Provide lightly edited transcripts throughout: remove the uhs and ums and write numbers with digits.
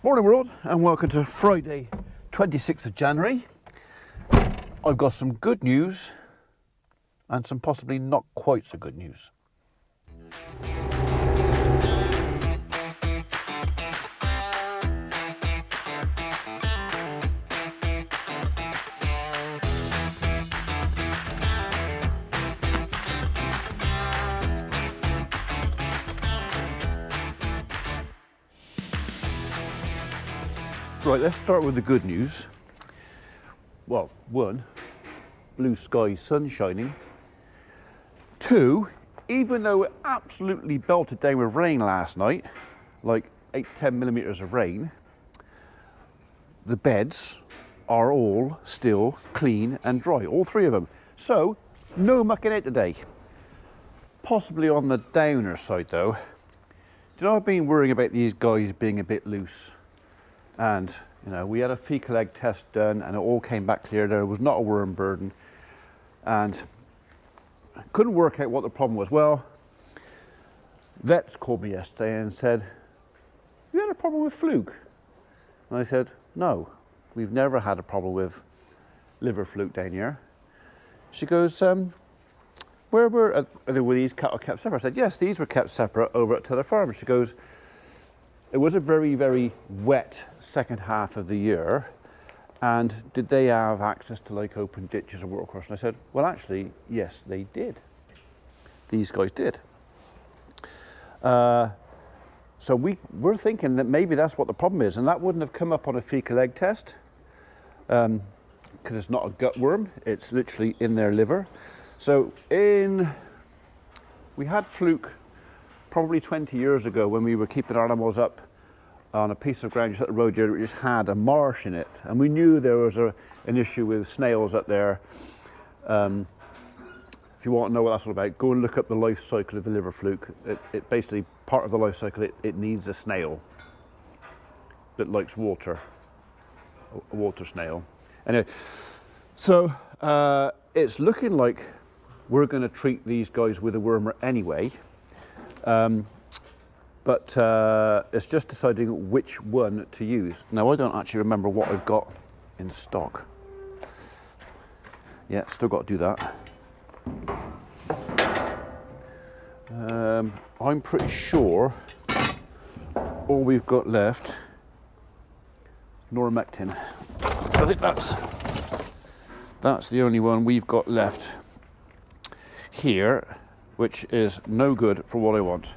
Morning world, and welcome to Friday 26th of January. I've got some good news and some possibly not quite so good news. Right, let's start with the good news. Well, one, blue sky, sun shining. Two, even though it absolutely belted down with rain last night, like 8-10 millimeters of rain, the beds are all still clean and dry, all three of them. So, no mucking out today. Possibly on the downer side though. Do you know, I've been worrying about these guys being a bit loose. And, you know, we had a fecal egg test done and it all came back clear. There was not a worm burden. And couldn't work out what the problem was. Well, vets called me yesterday and said, "You had a problem with fluke?" And I said, "No, we've never had a problem with liver fluke down here." She goes, where were these cattle kept separate? I said, "Yes, these were kept separate over at Tether Farm." She goes, "It was a very, very wet second half of the year, and did they have access to like open ditches or watercourse?" And I said, "Well, actually, yes, they did. These guys did." So we're thinking that maybe that's what the problem is, and that wouldn't have come up on a fecal egg test, because it's not a gut worm, it's literally in their liver. So we had fluke probably 20 years ago when we were keeping animals up on a piece of ground just at the road here, which just had a marsh in it, and we knew there was an issue with snails up there. If you want to know what that's all about, go and look up the life cycle of the liver fluke. It basically, part of the life cycle, it needs a snail that likes water, a water snail. Anyway, so it's looking like we're going to treat these guys with a wormer anyway. But it's just deciding which one to use. Now, I don't actually remember what I've got in stock. Yeah, still got to do that. I'm pretty sure all we've got left, noromectin. I think that's the only one we've got left here, which is no good for what I want.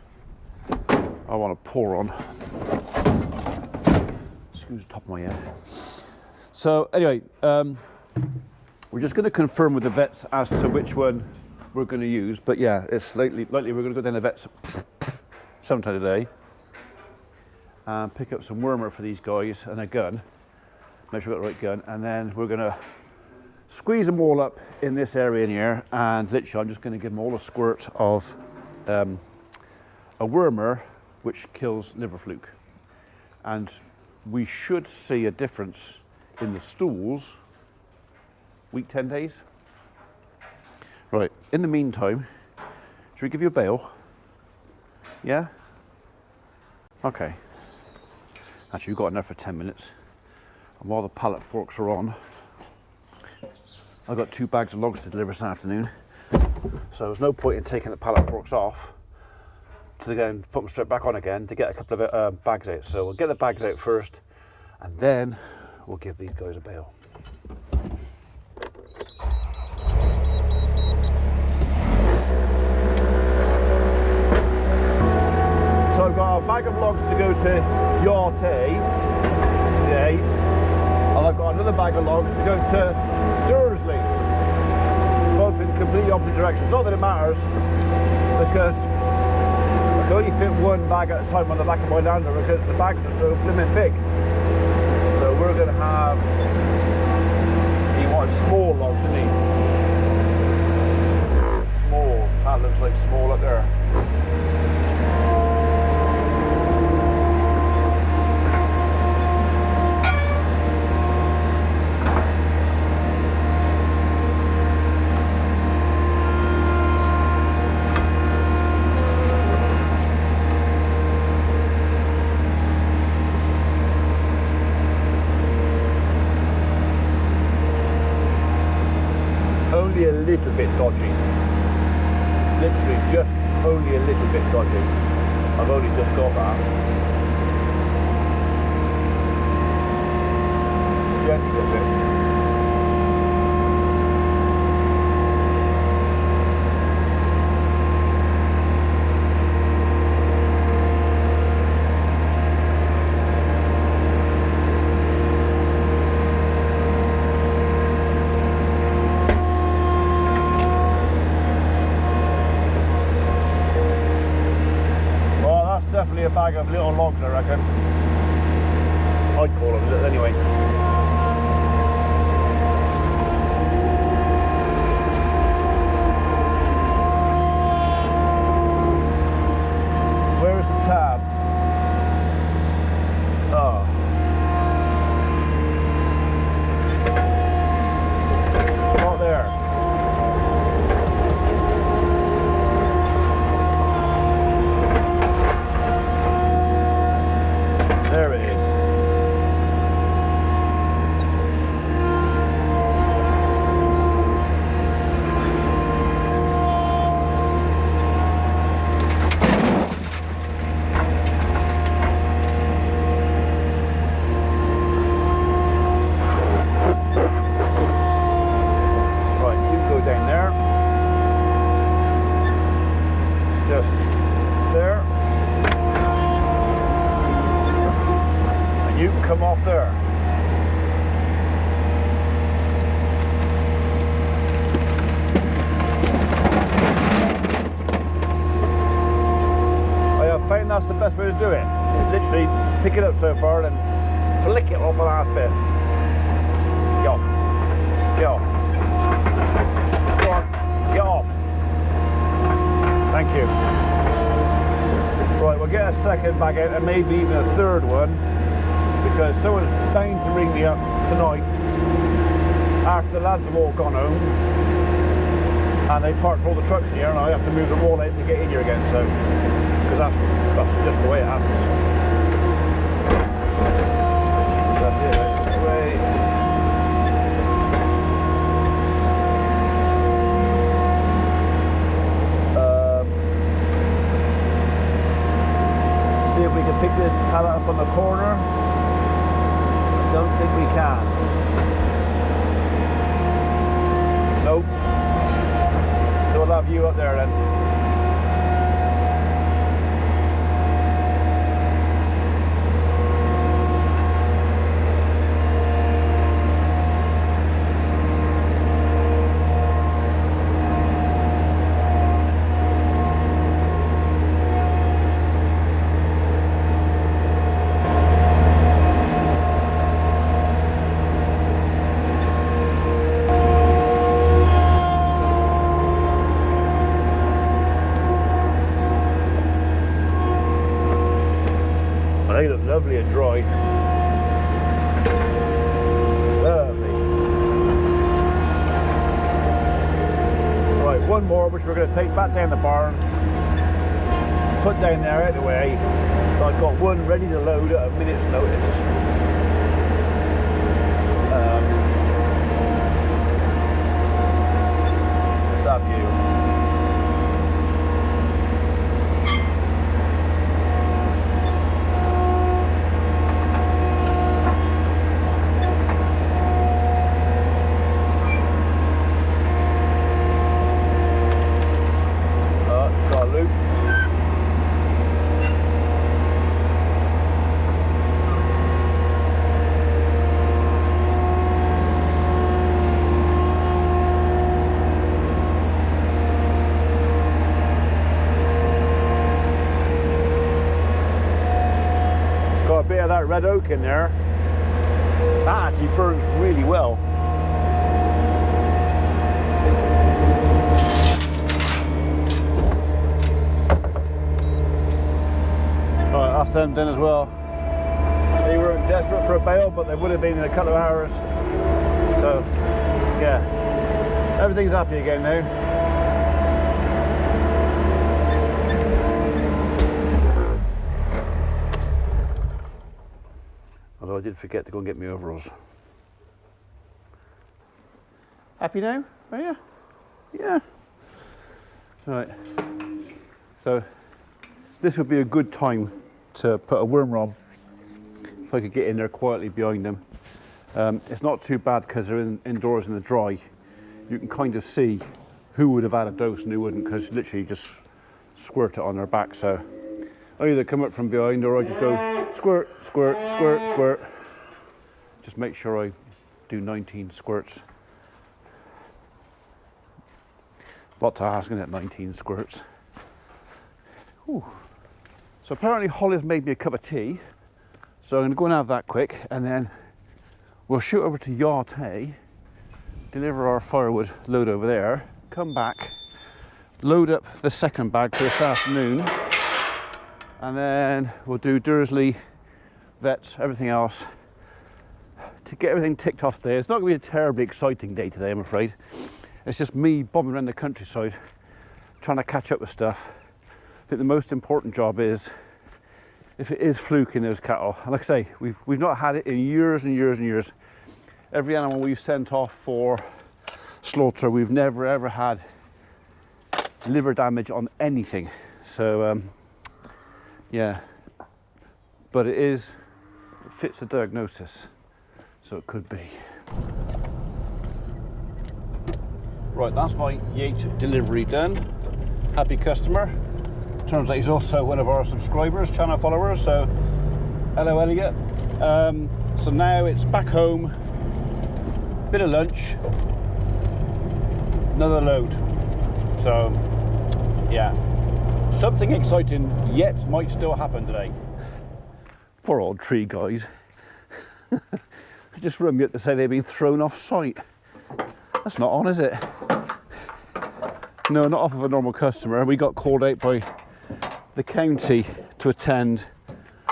I want to pour on. Screws the top of my head. So anyway, we're just going to confirm with the vets as to which one we're going to use. But yeah, it's likely we're going to go down to the vets sometime today and pick up some wormer for these guys and a gun. Make sure we've got the right gun, and then we're going to squeeze them all up in this area in here, and literally I'm just going to give them all a squirt of a wormer which kills liver fluke, and we should see a difference in the stools week 10 days. Right, in the meantime, should we give you a bail? Yeah? Okay. Actually, we've got enough for 10 minutes. And while the pallet forks are on, I've got 2 bags of logs to deliver this afternoon. So there's no point in taking the pallet forks off to go and put them straight back on again to get a couple of bags out. So we'll get the bags out first, and then we'll give these guys a bail. So I've got a bag of logs to go to Yorte today, and I've got another bag of logs to go to Dursley, both in completely opposite directions. Not that it matters, because I can only fit one bag at a time on the back of my lander because the bags are so blimmin' big. So we're going to have, he wanted small logs, didn't he? Small, that looks like small up there. little bit dodgy. Literally just only a little bit dodgy. I've only just got that. Gently does it. Definitely a bag of little logs, I reckon. I'd call them little anyway. Where's the tab? Oh. Not there. There it is. Right, you go down there. Just there. You can come off there. I have found that's the best way to do it. Is literally pick it up so far and then flick it off the last bit. Get off. Get off. Go on. Get off. Thank you. Right, we'll get a second bag out and maybe even a third one, because someone's bound to ring me up tonight after the lads have all gone home and they parked all the trucks here and I have to move them all out to get in here again, so because that's just the way it happens. That's it, that's the way. See if we can pick this pallet up on the corner. Don't think we can. Nope. So we'll have you up there then. They look lovely and dry. Lovely. Right, one more which we're going to take back down the barn, put down there out of the way. So I've got one ready to load at a minute's notice. Let's have you. Got a bit of that red oak in there. That actually burns really well. Alright, that's them done as well. They weren't desperate for a bale, but they would have been in a couple of hours. So, yeah, everything's happy again now. Although I did forget to go and get my overalls. Happy now? Are you? Yeah. Right. So this would be a good time to put a worm on if I could get in there quietly behind them. It's not too bad because they're indoors in the dry. You can kind of see who would have had a dose and who wouldn't, because literally just squirt it on their back. So I either come up from behind or I just go squirt, squirt, squirt, squirt. Just make sure I do 19 squirts. Lot to ask, isn't it? 19 squirts. Ooh. So apparently Holly's made me a cup of tea. So I'm going to go and have that quick, and then we'll shoot over to Yarte, deliver our firewood load over there, come back, load up the second bag for this afternoon, and then we'll do Dursley, vets, everything else to get everything ticked off today. It's not going to be a terribly exciting day today, I'm afraid. It's just me bobbing around the countryside, trying to catch up with stuff. I think the most important job is, if it is fluking those cattle, and like I say, we've not had it in years and years and years. Every animal we've sent off for slaughter, we've never ever had liver damage on anything. So yeah, but it fits the diagnosis, so it could be. Right, that's my Yate delivery done. Happy customer. Turns out he's also one of our subscribers, channel followers, so hello Elliot. So now it's back home, bit of lunch, another load. So yeah, something exciting yet might still happen today. Poor old tree guys. They just rung me up to say they've been thrown off site. That's not on, is it? No, not off of a normal customer. We got called out by the county to attend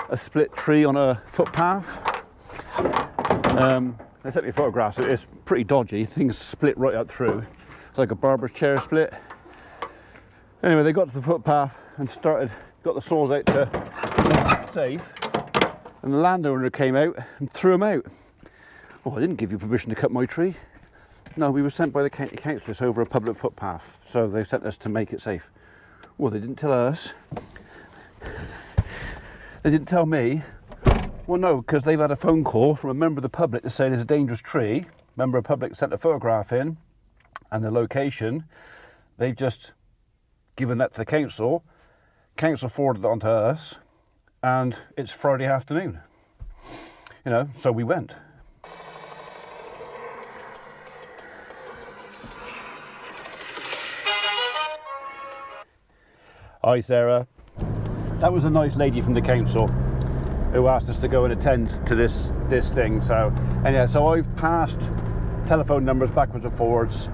a split tree on a footpath. They sent me photographs. It's pretty dodgy. Things split right up through. It's like a barber's chair split. Anyway, they got to the footpath and got the saws out to make it safe. And the landowner came out and threw them out. Oh, I didn't give you permission to cut my tree. No, we were sent by the county councillors over a public footpath, so they sent us to make it safe. Well, they didn't tell us. They didn't tell me. Well, no, because they've had a phone call from a member of the public to say there's a dangerous tree. Member of the public sent a photograph in and the location. They've just given that to the council. Council forwarded it on to us, and it's Friday afternoon. You know, so we went. Hi Sarah. That was a nice lady from the council who asked us to go and attend to this thing. So, and yeah, so I've passed telephone numbers backwards and forwards.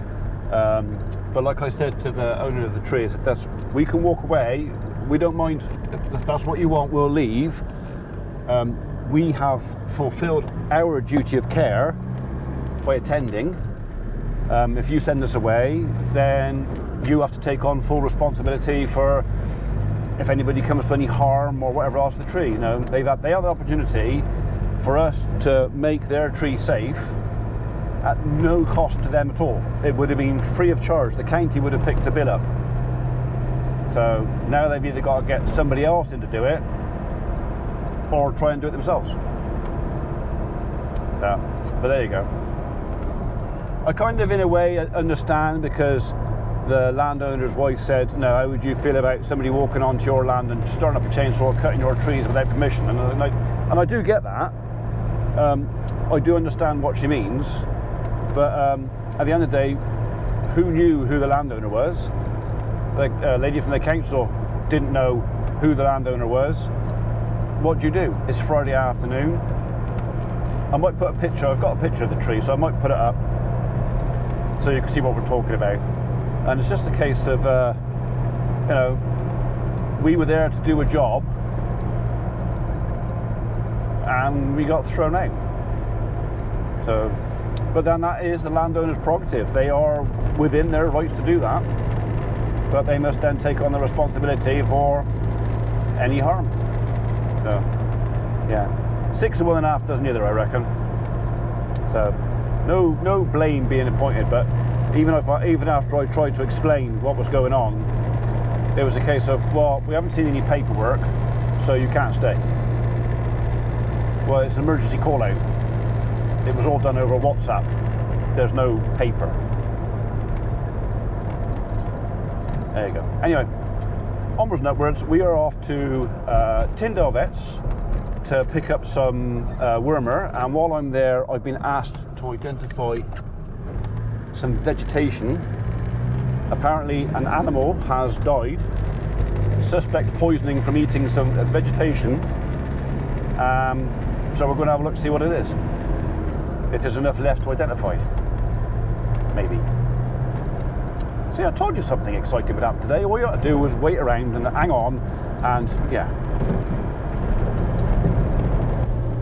But like I said to the owner of the tree, I said, we can walk away. We don't mind if that's what you want. We'll leave. We have fulfilled our duty of care by attending. If you send us away, then you have to take on full responsibility for if anybody comes to any harm or whatever else to the tree. You know, they have the opportunity for us to make their tree safe at no cost to them at all. It would have been free of charge. The county would have picked the bill up. So now they've either got to get somebody else in to do it or try and do it themselves. So, but there you go. I kind of in a way understand, because the landowner's wife said, no, how would you feel about somebody walking onto your land and starting up a chainsaw, cutting your trees without permission? And I do get that. I do understand what she means, but at the end of the day, who knew who the landowner was? The lady from the council didn't know who the landowner was. What do you do? It's Friday afternoon. I might put a picture, I've got a picture of the tree, so I might put it up so you can see what we're talking about. And it's just a case of, you know, we were there to do a job and we got thrown out. So, but then that is the landowner's prerogative. They are within their rights to do that, but they must then take on the responsibility for any harm. So, yeah, 6 of one and half dozen the other, I reckon. So, no blame being appointed, but even after I tried to explain what was going on, it was a case of, well, we haven't seen any paperwork, so you can't stay. Well, it's an emergency call out. It was all done over WhatsApp. There's no paper. There you go. Anyway, onwards and upwards, we are off to Tyndale Vets to pick up some wormer, and while I'm there, I've been asked to identify some vegetation. Apparently an animal has died, suspect poisoning from eating some vegetation, so we're going to have a look to see what it is, if there's enough left to identify. Maybe. See, I told you something exciting would happen today. All you got to do was wait around and hang on, and yeah.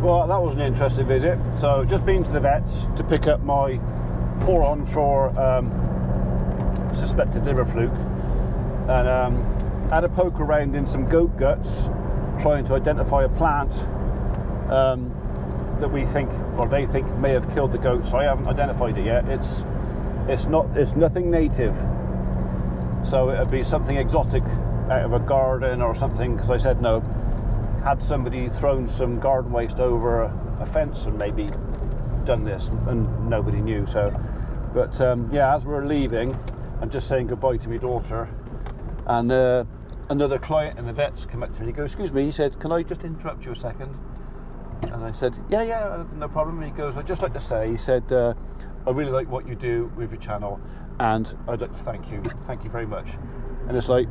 Well, that was an interesting visit. So just been to the vets to pick up my pour-on for suspected liver fluke, and had a poke around in some goat guts, trying to identify a plant that we think, or they think, may have killed the goats. I haven't identified it yet. It's nothing native, so it'd be something exotic out of a garden or something, because I said no. Had somebody thrown some garden waste over a fence and maybe done this, and nobody knew. So, but yeah, as we're leaving, I'm just saying goodbye to my daughter, and another client in the vets came up to me. He goes, "Excuse me," he said, "can I just interrupt you a second?" And I said, yeah, no problem. And he goes, "I'd just like to say," he said, "I really like what you do with your channel, and I'd like to thank you very much." And it's like,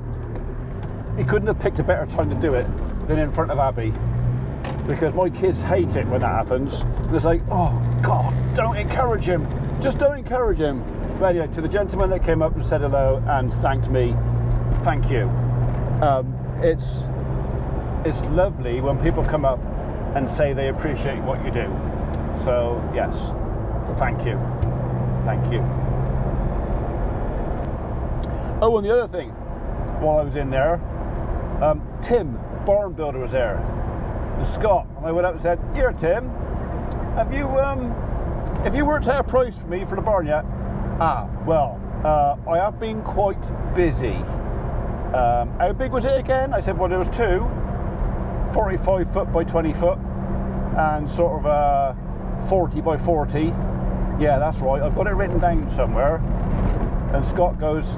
he couldn't have picked a better time to do it than in front of Abby, because my kids hate it when that happens. And it's like, oh God, don't encourage him, just don't encourage him. But anyway, to the gentleman that came up and said hello and thanked me, thank you. It's lovely when people come up and say they appreciate what you do. So yes, thank you. Oh, and the other thing, while I was in there, Tim, barn builder, was there, and Scott, and I went up and said, "Here, Tim, have you worked out a price for me for the barn yet?" Well, I have been quite busy. How big was it again? I said, well, there was two, 45 foot by 20 foot, and sort of 40 by 40. Yeah, that's right, I've got it written down somewhere. And Scott goes,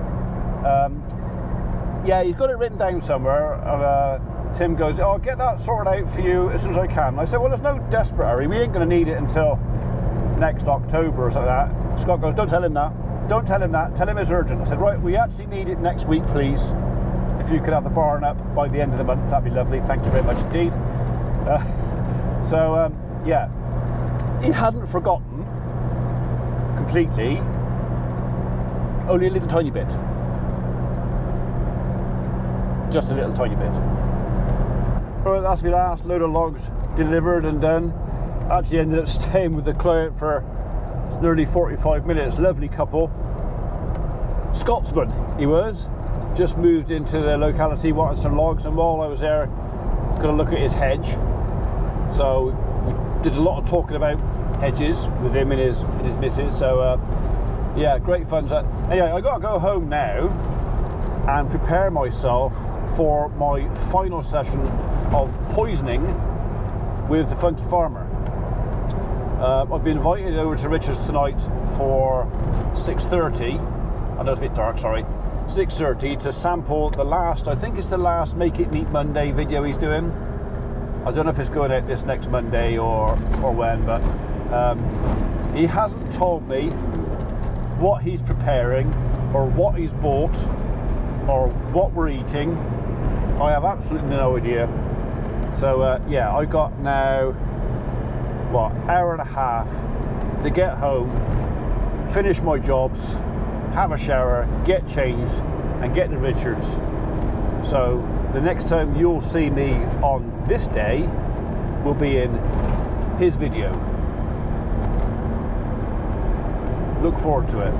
yeah, he's got it written down somewhere. And Tim goes, "I'll get that sorted out for you as soon as I can." And I said, well, there's no desperate hurry. We ain't going to need it until next October or something like that. Scott goes, "Don't tell him that. Don't tell him that. Tell him it's urgent." I said, "Right, we actually need it next week, please. If you could have the barn up by the end of the month, that'd be lovely. Thank you very much indeed." Yeah, he hadn't forgotten completely, only a little tiny bit. Just a little tiny bit. Right, that's my last load of logs delivered and done. Actually ended up staying with the client for nearly 45 minutes. Lovely couple. Scotsman he was. Just moved into the locality, wanted some logs, and while I was there, got a look at his hedge. So we did a lot of talking about hedges with him and his missus. So yeah, great fun. Anyway, I got to go home now and prepare myself for my final session of poisoning with the Funky Farmer. I've been invited over to Richard's tonight for 6:30. I know it's a bit dark, sorry. 6:30 to sample the last, I think it's the last Make It Meat Monday video he's doing. I don't know if it's going out this next Monday or when, but he hasn't told me what he's preparing or what he's bought or what we're eating. I have absolutely no idea. So yeah, I got now, what, hour and a half to get home, finish my jobs, have a shower, get changed, and get to Richard's. So the next time you'll see me on this day will be in his video. Look forward to it.